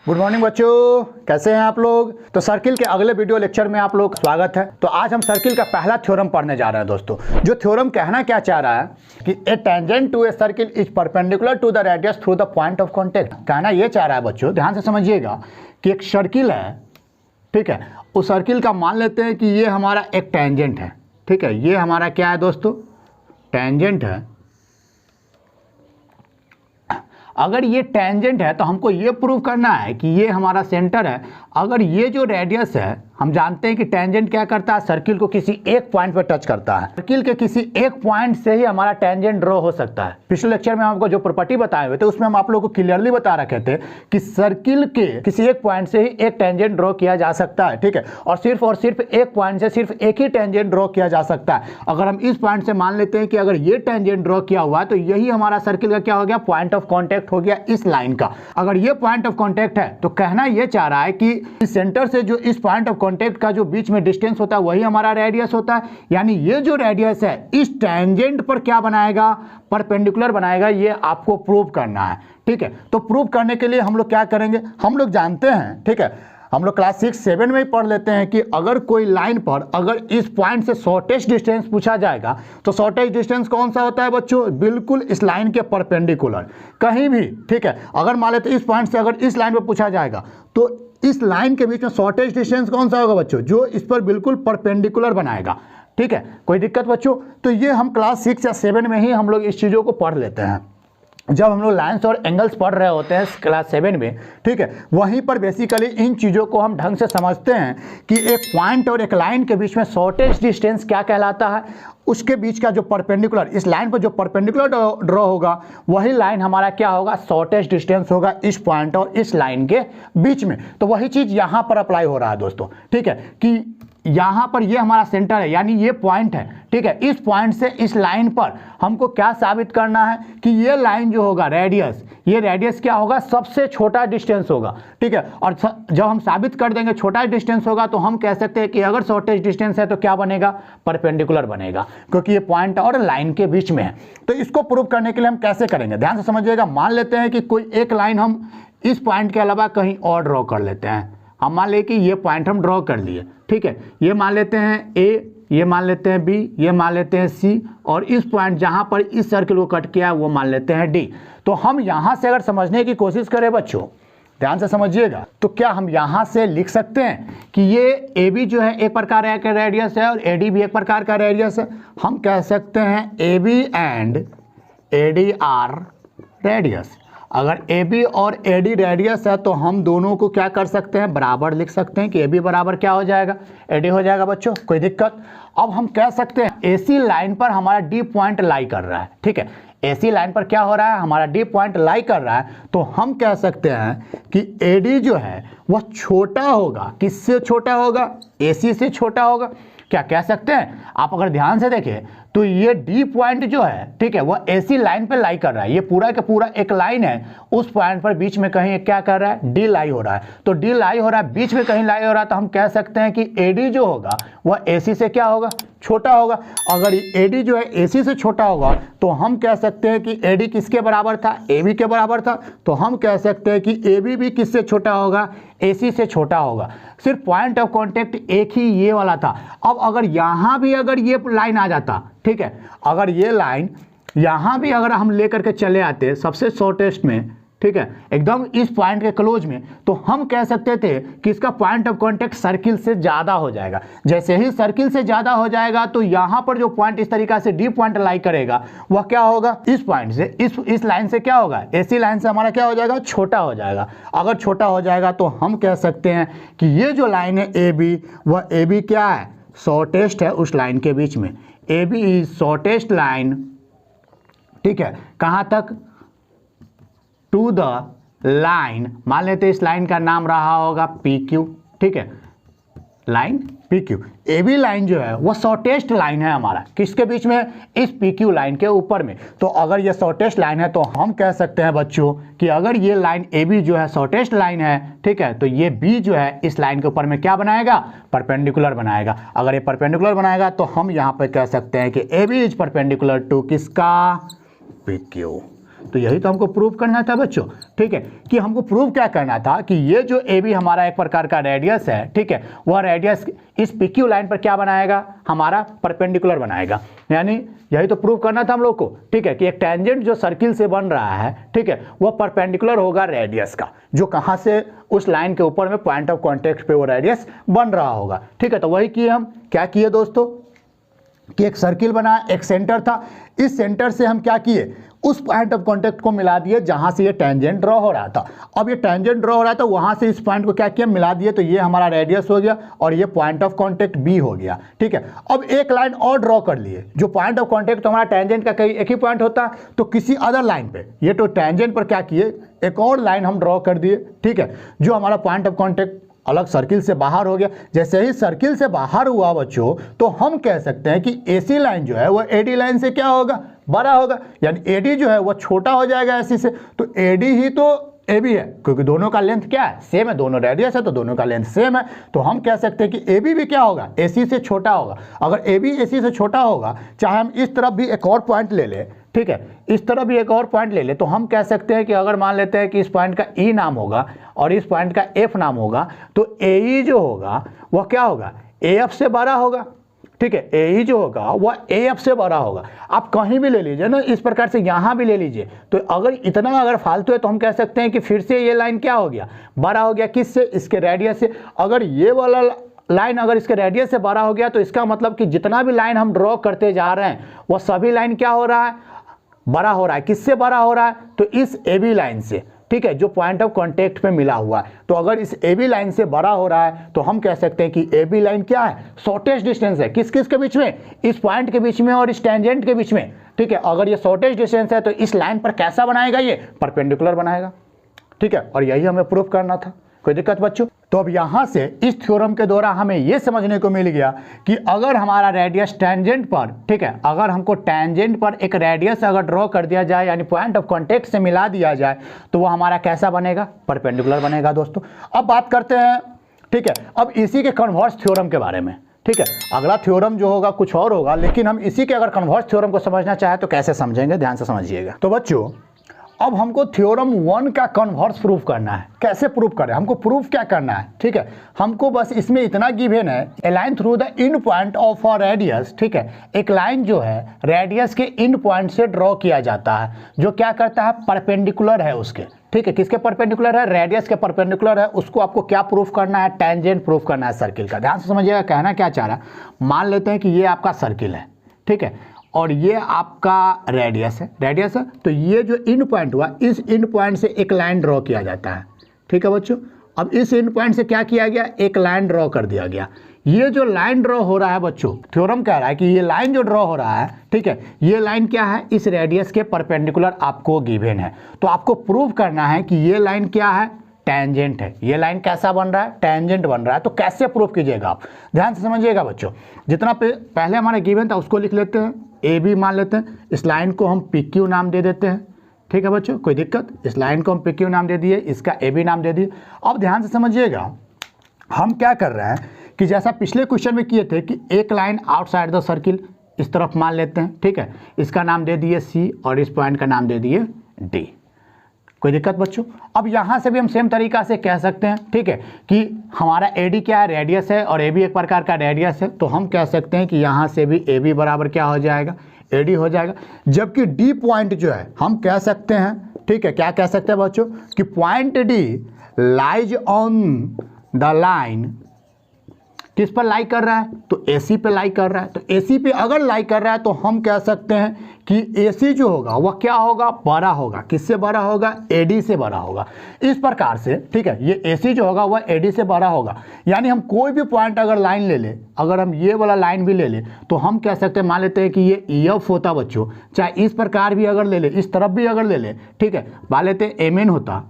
Good morning बच्चों, कैसे हैं आप लोग। तो सर्किल के अगले वीडियो लेक्चर में आप लोग का स्वागत है। तो आज हम सर्किल का पहला थ्योरम पढ़ने जा रहे हैं दोस्तों। जो थ्योरम कहना क्या चाह रहा है कि a tangent to a circle is perpendicular to the radius through the point of contact. कहना ये चाह रहा है बच्चों, ध्यान से समझिएगा कि एक सर्किल है, ठीक है। उस सर्किल का मान लेते हैं कि ये हमारा एक टेंजेंट है, ठीक है। ये हमारा क्या है दोस्तों, टेंजेंट है। अगर ये टेंजेंट है तो हमको ये प्रूव करना है कि ये हमारा सेंटर है। अगर ये जो रेडियस है, हम जानते हैं कि टेंजेंट क्या करता है, सर्किल को किसी एक पॉइंट पर टच करता है। सर्किल के किसी एक पॉइंट से ही हमारा टेंजेंट ड्रॉ हो सकता है। पिछले लेक्चर में आपको जो प्रॉपर्टी बताए हुए थे उसमें हम आप लोगों को क्लियरली बता रखे थे कि सर्किल के किसी एक पॉइंट से ही एक टेंजेंट ड्रॉ किया जा सकता है, ठीक है। और सिर्फ एक पॉइंट से सिर्फ एक ही टेंजेंट ड्रॉ किया जा सकता है। अगर हम इस पॉइंट से मान लेते हैं कि अगर ये टेंजेंट ड्रॉ किया हुआ है तो यही हमारा सर्किल का क्या हो गया, पॉइंट ऑफ कॉन्टेक्ट हो गया इस लाइन का। अगर ये पॉइंट ऑफ कॉन्टेक्ट है तो कहना ये चाह रहा है कि इस सेंटर से जो इस पॉइंट ऑफ कॉन्टेक्ट का जो बीच में डिस्टेंस होता है वही हमारा रेडियस होता है। यानी ये जो रेडियस है इस टेंजेंट पर क्या बनाएगा, परपेंडिकुलर बनाएगा। ये आपको प्रूव करना है, ठीक है। तो प्रूव करने के लिए हम लोग क्या करेंगे, हम लोग जानते हैं, ठीक है, हम लोग क्लास 6-7 में ही पढ़ लेते हैं कि अगर कोई लाइन पर अगर इस पॉइंट से शॉर्टेस्ट डिस्टेंस पूछा जाएगा तो शॉर्टेस्ट डिस्टेंस कौन सा होता है बच्चों, बिल्कुल इस लाइन के परपेंडिकुलर कहीं भी, ठीक है। अगर मान लेते इस पॉइंट से अगर इस लाइन पर पूछा जाएगा तो इस लाइन के बीच में शॉर्टेस्ट डिस्टेंस कौन सा होगा बच्चों, जो इस पर बिल्कुल परपेंडिकुलर बनाएगा, ठीक है। कोई दिक्कत बच्चों। तो ये हम क्लास 6 या 7 में ही हम लोग इस चीज़ों को पढ़ लेते हैं जब हम लोग लाइन्स और एंगल्स पढ़ रहे होते हैं क्लास 7 में, ठीक है। वहीं पर बेसिकली इन चीज़ों को हम ढंग से समझते हैं कि एक पॉइंट और एक लाइन के बीच में शॉर्टेस्ट डिस्टेंस क्या कहलाता है। उसके बीच का जो परपेंडिकुलर, इस लाइन पर जो परपेंडिकुलर ड्रॉ होगा वही लाइन हमारा क्या होगा, शॉर्टेस्ट डिस्टेंस होगा इस पॉइंट और इस लाइन के बीच में। तो वही चीज़ यहाँ पर अप्लाई हो रहा है दोस्तों, ठीक है, कि यहाँ पर ये हमारा सेंटर है, यानी ये पॉइंट है, ठीक है। इस पॉइंट से इस लाइन पर हमको क्या साबित करना है कि ये लाइन जो होगा रेडियस, ये रेडियस क्या होगा, सबसे छोटा डिस्टेंस होगा, ठीक है। और जब हम साबित कर देंगे छोटा डिस्टेंस होगा तो हम कह सकते हैं कि अगर शॉर्टेस्ट डिस्टेंस है तो क्या बनेगा, परपेंडिकुलर बनेगा, क्योंकि ये पॉइंट और लाइन के बीच में है। तो इसको प्रूव करने के लिए हम कैसे करेंगे, ध्यान से समझिएगा। मान लेते हैं कि कोई एक लाइन हम इस पॉइंट के अलावा कहीं और ड्रॉ कर लेते हैं। हम मान लें कि ये पॉइंट हम ड्रॉ कर लिए, ठीक है। ये मान लेते हैं ए, ये मान लेते हैं बी, ये मान लेते हैं सी, और इस पॉइंट जहां पर इस सर्किल को कट किया है वो मान लेते हैं डी। तो हम यहां से अगर समझने की कोशिश करें बच्चों, ध्यान से समझिएगा, तो क्या हम यहां से लिख सकते हैं कि ये ए बी जो है एक प्रकार का रेडियस है और ए डी भी एक प्रकार का रेडियस है। हम कह सकते हैं A B and A D are radius. अगर ए बी और ए डी रेडियस है तो हम दोनों को क्या कर सकते हैं, बराबर लिख सकते हैं कि ए बी बराबर क्या हो जाएगा, ए डी हो जाएगा बच्चों। कोई दिक्कत। अब हम कह सकते हैं एसी लाइन पर हमारा डी पॉइंट लाई कर रहा है, ठीक है। एसी लाइन पर क्या हो रहा है, हमारा डी पॉइंट लाई कर रहा है, तो हम कह सकते हैं कि ए डी जो है वह छोटा होगा। किससे छोटा होगा, एसी से छोटा होगा। क्या कह सकते हैं आप, अगर ध्यान से देखें तो ये डी पॉइंट जो है, ठीक है, वह एसी लाइन पे लाई कर रहा है। ये पूरा का पूरा एक लाइन है, उस पॉइंट पर बीच में कहीं क्या कर रहा है, डी लाई हो रहा है। तो डी लाई हो रहा है, बीच में कहीं लाई हो रहा है, तो हम कह सकते हैं कि एडी जो होगा वह एसी से क्या होगा, छोटा होगा। अगर एडी जो है एसी से छोटा होगा तो हम कह सकते हैं कि एडी किसके बराबर था, एबी के बराबर था। तो हम कह सकते हैं कि एबी भी किससे छोटा होगा, एसी से छोटा होगा। सिर्फ पॉइंट ऑफ कॉन्टेक्ट एक ही ये वाला था। अब अगर यहाँ भी अगर ये लाइन आ जाता, ठीक है, अगर ये लाइन यहाँ भी अगर हम लेकर के चले आते सबसे शॉर्टेस्ट में, ठीक है, एकदम इस पॉइंट के क्लोज में, तो हम कह सकते थे कि इसका पॉइंट ऑफ कांटेक्ट सर्किल से ज़्यादा हो जाएगा। जैसे ही सर्किल से ज़्यादा हो जाएगा तो यहाँ पर जो पॉइंट इस तरीका से डी पॉइंट लाई करेगा वह क्या होगा, इस पॉइंट से इस लाइन से क्या होगा, एसी लाइन से हमारा क्या हो जाएगा, छोटा हो जाएगा। अगर छोटा हो जाएगा तो हम कह सकते हैं कि ये जो लाइन है ए बी, वह ए बी क्या है, शॉर्टेस्ट है उस लाइन के बीच में। A B is shortest line, ठीक है, कहाँ तक, टू द लाइन। मान लेते इस लाइन का नाम रहा होगा पी क्यू, ठीक है, line P Q. A B line जो है वह शॉर्टेस्ट लाइन है हमारा, किसके बीच में, इस पी क्यू लाइन के ऊपर में। तो अगर ये शॉर्टेस्ट लाइन है तो हम कह सकते हैं बच्चों कि अगर ये लाइन ए बी जो है शॉर्टेस्ट लाइन है, ठीक है, तो ये बी जो है इस लाइन के ऊपर में क्या बनाएगा, परपेंडिकुलर बनाएगा। अगर ये परपेंडिकुलर बनाएगा तो हम यहाँ पर कह सकते हैं कि A B is perpendicular to किसका, पी क्यू। तो यही तो हमको प्रूव करना था बच्चों, ठीक है, कि हमको प्रूव क्या करना था कि ये जो ए बी हमारा एक प्रकार का रेडियस है, ठीक है, वह रेडियस इस PQ लाइन पर क्या बनाएगा, हमारा परपेंडिकुलर बनाएगा। यानी यही तो प्रूव करना था हम लोग को, ठीक है, कि एक टेंजेंट जो सर्किल से बन रहा है, ठीक है, वह परपेंडिकुलर होगा रेडियस का, जो कहाँ से उस लाइन के ऊपर में पॉइंट ऑफ कॉन्टेक्ट पे वो रेडियस बन रहा होगा, ठीक है। तो वही किए हम, क्या किए दोस्तों कि एक सर्किल बना, एक सेंटर था, इस सेंटर से हम क्या किए, उस पॉइंट ऑफ कांटेक्ट को मिला दिए जहां से ये टेंजेंट ड्रॉ हो रहा था। अब ये टेंजेंट ड्रॉ हो रहा था, वहां से इस पॉइंट को क्या किया, मिला दिए, तो ये हमारा रेडियस हो गया और ये पॉइंट ऑफ कांटेक्ट बी हो गया, ठीक है। अब एक लाइन और ड्रॉ कर लिए, जो पॉइंट ऑफ कांटेक्ट तो हमारा टेंजेंट का कहीं एक ही पॉइंट होता, तो किसी अदर लाइन पे, ये तो टेंजेंट पर क्या किए, एक और लाइन हम ड्रॉ कर दिए, ठीक है, जो हमारा पॉइंट ऑफ कांटेक्ट अलग सर्किल से बाहर हो गया। जैसे ही सर्किल से बाहर हुआ बच्चों, तो हम कह सकते हैं कि AC लाइन जो है वह AD लाइन से क्या होगा, बड़ा होगा, यानी AD जो है वह छोटा हो जाएगा AC से, तो AD ही तो AB है, क्योंकि दोनों का लेंथ क्या है, सेम है, दोनों रेडियस है तो दोनों का लेंथ सेम है, तो हम कह सकते हैं कि AB भी क्या होगा, AC से छोटा होगा। अगर AB AC से छोटा होगा, चाहे हम इस तरफ भी एक और पॉइंट ले लें, ठीक है, इस तरफ भी एक और पॉइंट ले ले, तो हम कह सकते हैं कि अगर मान लेते हैं कि इस पॉइंट का E नाम होगा और इस पॉइंट का F नाम होगा, तो AE जो होगा वह क्या होगा, AF से बड़ा होगा, ठीक है, AE जो होगा वह AF से बड़ा होगा। आप कहीं भी ले लीजिए ना, इस प्रकार से यहाँ भी ले लीजिए, तो अगर इतना अगर फालतू है तो हम कह सकते हैं कि फिर से ये लाइन क्या हो गया, बड़ा हो गया, किससे, इसके रेडियस से। अगर ये वाला लाइन अगर इसके रेडियस से बड़ा हो गया, तो इसका मतलब कि जितना भी लाइन हम ड्रॉ करते जा रहे हैं वह सभी लाइन क्या हो रहा है, बड़ा हो रहा है। किससे बड़ा हो रहा है, तो इस AB लाइन से, ठीक है, जो पॉइंट ऑफ कांटेक्ट पे मिला हुआ है। तो अगर इस AB लाइन से बड़ा हो रहा है, तो हम कह सकते हैं कि AB लाइन क्या है, शॉर्टेस्ट डिस्टेंस है, किस किस के बीच में, इस पॉइंट के बीच में और इस टेंजेंट के बीच में, ठीक है। अगर ये शॉर्टेस्ट डिस्टेंस है तो इस लाइन पर कैसा बनाएगा, ये परपेंडिकुलर बनाएगा, ठीक है, और यही हमें प्रूफ करना था। कोई दिक्कत बच्चों? तो अब यहाँ से इस थ्योरम के द्वारा हमें ये समझने को मिल गया कि अगर हमारा रेडियस टेंजेंट पर, ठीक है, अगर हमको टेंजेंट पर एक रेडियस अगर ड्रॉ कर दिया जाए, यानी पॉइंट ऑफ कांटेक्ट से मिला दिया जाए, तो वो हमारा कैसा बनेगा, परपेंडिकुलर बनेगा दोस्तों। अब बात करते हैं, ठीक है, अब इसी के कन्वर्स थ्योरम के बारे में, ठीक है। अगला थ्योरम जो होगा कुछ और होगा, लेकिन हम इसी के अगर कन्वर्स थ्योरम को समझना चाहे तो कैसे समझेंगे, ध्यान से समझिएगा। तो बच्चों अब हमको थ्योरम 1 का कन्वर्स प्रूफ करना है। कैसे प्रूफ करें, हमको प्रूफ क्या करना है, ठीक है, हमको बस इसमें इतना गिवन है, a line through the in point of a radius, ठीक है, एक लाइन जो है रेडियस के इन पॉइंट से ड्रॉ किया जाता है, जो क्या करता है, परपेंडिकुलर है उसके, ठीक है, किसके परपेंडिकुलर है, रेडियस के परपेंडिकुलर है। उसको आपको क्या प्रूफ करना है, टेंजेंट प्रूफ करना है सर्किल का। ध्यान से समझिएगा, कहना क्या चाह रहा है, मान लेते हैं कि ये आपका सर्किल है, ठीक है, और ये आपका रेडियस है, तो ये जो इन पॉइंट हुआ, इस इन पॉइंट से एक लाइन ड्रॉ किया जाता है, ठीक है बच्चों। अब इस इन पॉइंट से क्या किया गया, एक लाइन ड्रॉ कर दिया गया। ये जो लाइन ड्रॉ हो रहा है बच्चों, थ्योरम कह रहा है कि ये लाइन जो ड्रॉ हो रहा है, ठीक है, ये लाइन क्या है, इस रेडियस के परपेंडिकुलर आपको गिवन है। तो आपको प्रूव करना है कि ये लाइन क्या है, टेंजेंट है। ये लाइन कैसा बन रहा है, टेंजेंट बन रहा है। तो कैसे प्रूफ कीजिएगा आप, ध्यान से समझिएगा बच्चों। जितना पहले हमारा गिवन था उसको लिख लेते हैं, AB मान लेते हैं, इस लाइन को हम PQ नाम दे देते हैं, ठीक है बच्चों, कोई दिक्कत, इस लाइन को हम PQ नाम दे दिए, इसका AB नाम दे दिए। अब ध्यान से समझिएगा, हम क्या कर रहे हैं कि जैसा पिछले क्वेश्चन में किए थे कि एक लाइन आउटसाइड द सर्किल इस तरफ मान लेते हैं, ठीक है, इसका नाम दे दिए C और इस पॉइंट का नाम दे दिए D। कोई दिक्कत बच्चों? अब यहाँ से भी हम सेम तरीका से कह सकते हैं, ठीक है, कि हमारा AD क्या है, रेडियस है, और AB एक प्रकार का रेडियस है। तो हम कह सकते हैं कि यहाँ से भी AB बराबर क्या हो जाएगा, AD हो जाएगा। जबकि D पॉइंट जो है हम कह सकते हैं, ठीक है, क्या कह सकते हैं बच्चों, कि point D lies on the line, किस पर लाई कर रहा है, तो AC पे लाई कर रहा है। तो AC पे अगर लाई कर रहा है तो हम कह सकते हैं कि AC जो होगा वह क्या होगा, बड़ा होगा। किससे बड़ा होगा, AD से बड़ा होगा। इस प्रकार से, ठीक है, ये AC जो होगा वह AD से बड़ा होगा। यानी हम कोई भी पॉइंट अगर लाइन ले ले, अगर हम ये वाला लाइन भी ले ले, तो हम कह सकते हैं, मान लेते हैं कि ये EF होता बच्चों, चाहे इस प्रकार भी अगर ले ले, इस तरफ भी अगर ले ले, ठीक है, मान लेते हैं MN होता,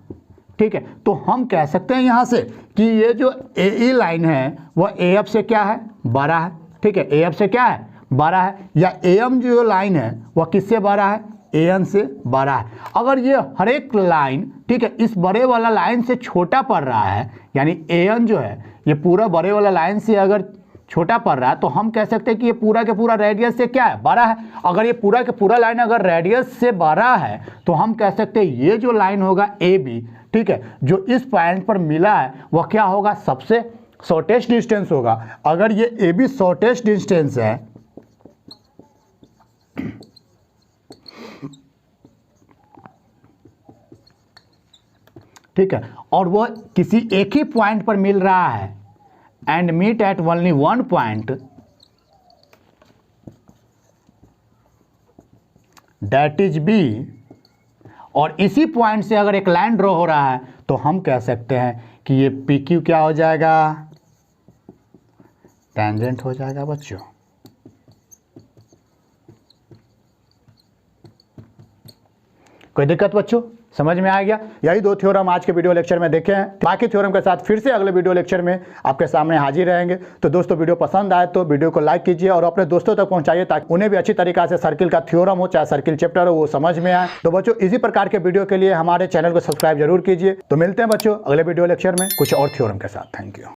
ठीक है। तो हम कह सकते हैं यहाँ से कि ये जो AE लाइन है वह AF से क्या है, बड़ा है, ठीक है, AF से क्या है, बड़ा है। या AM जो लाइन है वह किससे बड़ा है, AN से बड़ा है। अगर ये हर एक लाइन, ठीक है, इस बड़े वाला लाइन से छोटा पड़ रहा है, यानी AN जो है ये पूरा बड़े वाला लाइन से अगर छोटा पड़ रहा है तो हम कह सकते हैं कि ये पूरा के पूरा रेडियस से क्या है, बड़ा है। अगर ये पूरा के पूरा लाइन अगर रेडियस से बड़ा है तो हम कह सकते हैं ये जो लाइन होगा ए बी, ठीक है, जो इस पॉइंट पर मिला है वह क्या होगा, सबसे शॉर्टेस्ट डिस्टेंस होगा। अगर ये ए बी शॉर्टेस्ट डिस्टेंस है ठीक है, और वो किसी एक ही पॉइंट पर मिल रहा है and meet at only one point, that is B, और इसी पॉइंट से अगर एक लाइन ड्रॉ हो रहा है तो हम कह सकते हैं कि ये पी क्यू क्या हो जाएगा, टेंजेंट हो जाएगा बच्चों। कोई दिक्कत बच्चों, समझ में आ गया? यही दो थ्योरम आज के वीडियो लेक्चर में देखे हैं। बाकी थ्योरम के साथ फिर से अगले वीडियो लेक्चर में आपके सामने हाजिर रहेंगे। तो दोस्तों वीडियो पसंद आए तो वीडियो को लाइक कीजिए और अपने दोस्तों तक पहुंचाइए ताकि उन्हें भी अच्छी तरीका से सर्किल का थ्योरम हो चाहे सर्किल चैप्टर हो वो समझ में आए। तो बच्चों इसी प्रकार के वीडियो के लिए हमारे चैनल को सब्सक्राइब जरूर कीजिए। तो मिलते हैं बच्चों अगले वीडियो लेक्चर में कुछ और थ्योरम के साथ। Thank you.